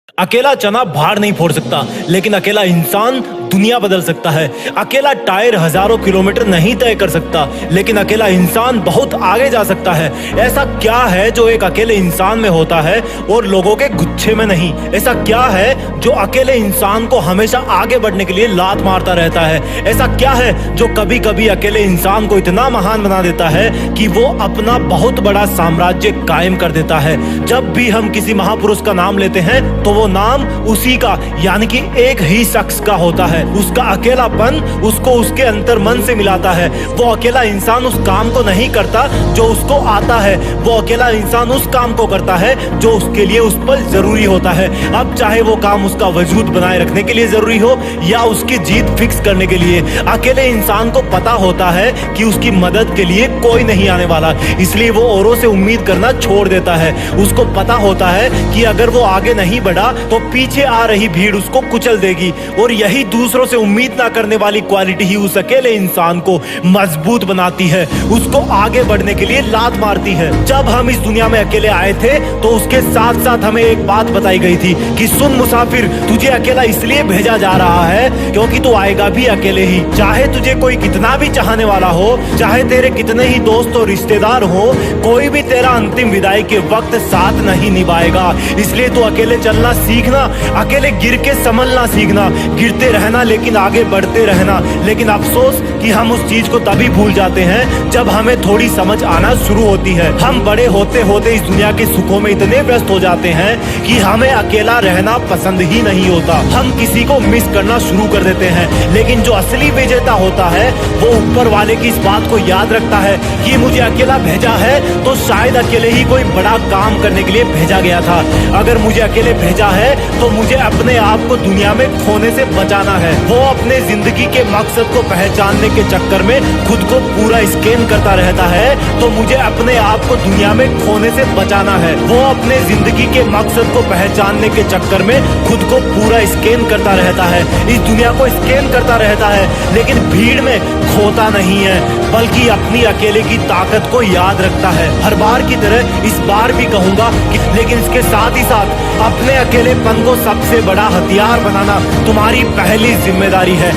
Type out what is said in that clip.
अकेला चना भार नहीं फोड़ सकता, लेकिन अकेला इंसान दुनिया बदल सकता है। अकेला टायर हजारों किलोमीटर नहीं तय कर सकता, लेकिन अकेला इंसान बहुत आगे जा सकता है। ऐसा क्या है जो एक अकेले इंसान में होता है और लोगों के गुच्छे में नहीं? ऐसा क्या है जो अकेले इंसान को हमेशा आगे बढ़ने के लिए लात मारता रहता है? ऐसा क्या है जो कभी कभी अकेले इंसान को इतना महान बना देता है कि वो अपना बहुत बड़ा साम्राज्य कायम कर देता है? जब भी हम किसी महापुरुष का नाम लेते हैं तो वो नाम उसी का, यानी कि एक ही शख्स का होता है। उसका अकेलापन उसको उसके अंतर मन से मिलाता है। वो अकेला इंसान उस काम को नहीं करता जो उसको आता है, वो अकेला इंसान उस काम को करता है जो उसके लिए उस पर जरूरी होता है। अब चाहे वो काम उसका वजूद बनाए रखने के लिए जरूरी हो या उसकी जीत फिक्स करने के लिए, अकेले इंसान को पता होता है कि उसकी मदद के लिए कोई नहीं आने वाला, इसलिए वो औरों से उम्मीद करना छोड़ देता है। उसको पता होता है कि अगर वो आगे नहीं बढ़ा तो पीछे आ रही भीड़ उसको कुचल देगी, और यही दूसरों से उम्मीद ना करने वाली क्वालिटी ही उस अकेले इंसान को मजबूत बनाती है, उसको आगे बढ़ने के लिए लात मारती है। जब हम इस दुनिया में अकेले आए थे तो उसके साथ साथ हमें एक बात बताई गई थी कि सुन मुसाफिर, तुझे अकेला इसलिए भेजा जा रहा है क्योंकि तू आएगा भी अकेले ही। चाहे तुझे कोई कितना भी चाहने वाला हो, चाहे तेरे कितने ही दोस्त और रिश्तेदार हो, कोई भी तेरा अंतिम विदाई के वक्त साथ नहीं निभाएगा। इसलिए तू अकेले चलना सीखना, अकेले गिर के संभलना सीखना, गिरते रहना लेकिन आगे बढ़ते रहना। लेकिन अफसोस कि हम उस चीज को तभी भूल जाते हैं जब हमें थोड़ी समझ आना शुरू होती है। हम बड़े होते होते इस दुनिया के सुखों में इतने व्यस्त हो जाते हैं कि हमें अकेला रहना पसंद ही नहीं होता। हम किसी को मिस करना शुरू कर देते हैं, लेकिन जो असली विजेता होता है वो ऊपर वाले की इस बात को याद रखता है कि मुझे अकेला भेजा है तो शायद अकेले ही कोई बड़ा काम करने के लिए भेजा गया था। अगर मुझे अकेले भेजा है तो मुझे अपने आप को दुनिया में खोने से बचाना है। वो अपने जिंदगी के मकसद को पहचानने के चक्कर में खुद को पूरा स्कैन करता रहता है, तो मुझे अपने आप को दुनिया में खोने से बचाना है। वो अपने जिंदगी के मकसद को पहचानने के चक्कर में खुद को पूरा स्कैन करता रहता है, इस दुनिया को स्कैन करता रहता है, लेकिन भीड़ में खोता नहीं है बल्कि अपनी अकेले की ताकत को याद रखता है। हर बार की तरह इस बार भी कहूंगा कि लेकिन इसके साथ ही साथ अपने अकेलेपन को सबसे बड़ा हथियार बनाना तुम्हारी पहली जिम्मेदारी है।